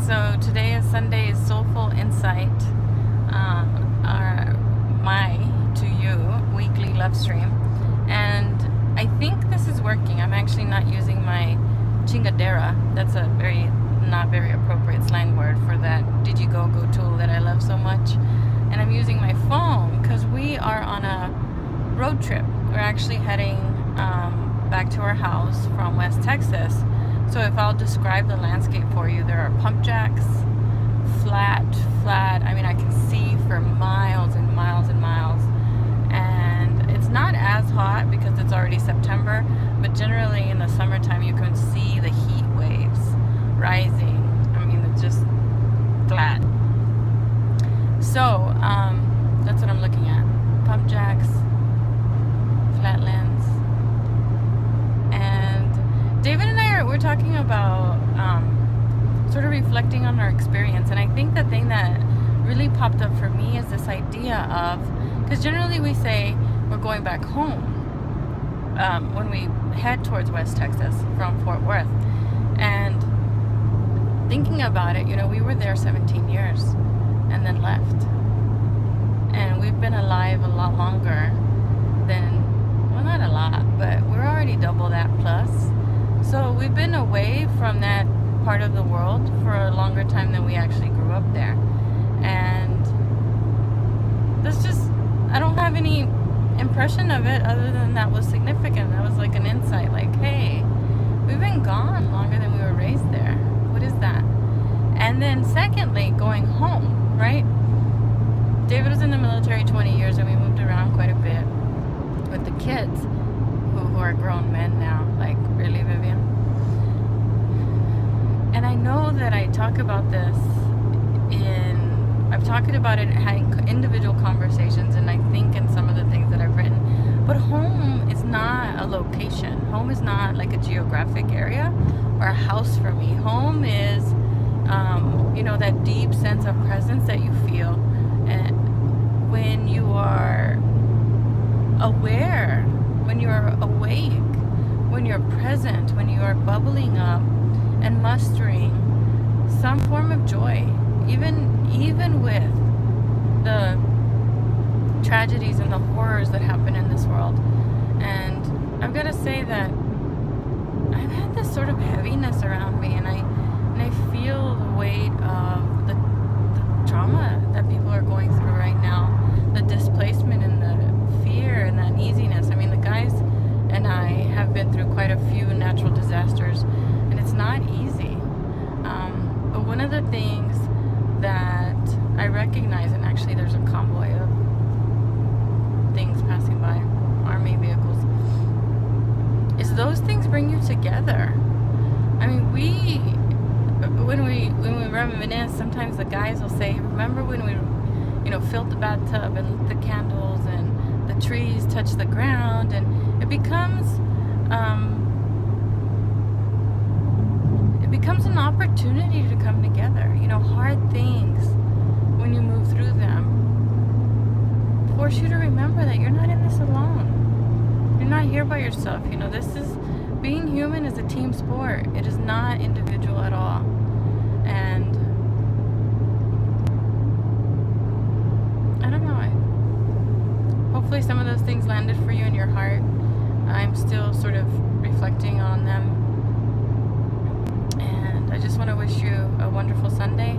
So today is Sunday's Soulful Insight, my to you weekly love stream, and I think this is working. I'm actually not using my chingadera. That's a not very appropriate slang word for that Digigo tool that I love so much. And I'm using my phone because we are on a road trip. We're actually heading back to our house from West Texas. So if I'll describe the landscape for you, there are pump jacks, flat. I mean, I can see for miles and miles and miles. And it's not as hot because it's already September, but generally in the summertime you can see the heat waves rising. I mean, it's just flat. So that's what I'm looking at. Pump jacks, flatlands. And David and I we're talking about sort of reflecting on our experience, and I think the thing that really popped up for me is this idea of, because generally we say we're going back home when we head towards West Texas from Fort Worth, and thinking about it, we were there 17 years and then left, and we've been alive a lot longer than, well, not a lot, but we're already double that plus. So we've been away from that part of the world for a longer time than we actually grew up there. And that's just, I don't have any impression of it other than that was significant. That was like an insight, like, hey, we've been gone longer than we were raised there. What is that? And then secondly, going home, right? David was in the military 20 years and we moved around quite a bit with the kids who are grown men now. Like, really, Vivian? And I know that I talk about this I've talked about it having individual conversations, and I think in some of the things that I've written, but home is not a location. Home is not like a geographic area or a house for me. Home is, that deep sense of presence that you feel and when you are aware, when you're awake, when you're present, when you are bubbling up and mustering some form of joy, even with the tragedies and the horrors that happen in this world. And I've got to say that I've had this sort of heaviness around me, and I feel the weight of the trauma that people are going through right now, the displacement and the fear and the uneasiness. I mean, the guys and I have been through quite a few natural disasters, and it's not easy. But one of the things that I recognize, and actually there's a convoy of things passing by, army vehicles, is those things bring you together. I mean, when we reminisce, sometimes the guys will say, remember when we filled the bathtub and lit the candles and the trees touched the ground, and it becomes an opportunity to come together. Hard things, when you move through them, force you to remember that you're not in this alone. You're not here by yourself. Being human is a team sport. It is not individual at all. And I don't know. Hopefully some of those things landed for you in your heart. I'm still sort of reflecting on them. I just want to wish you a wonderful Sunday.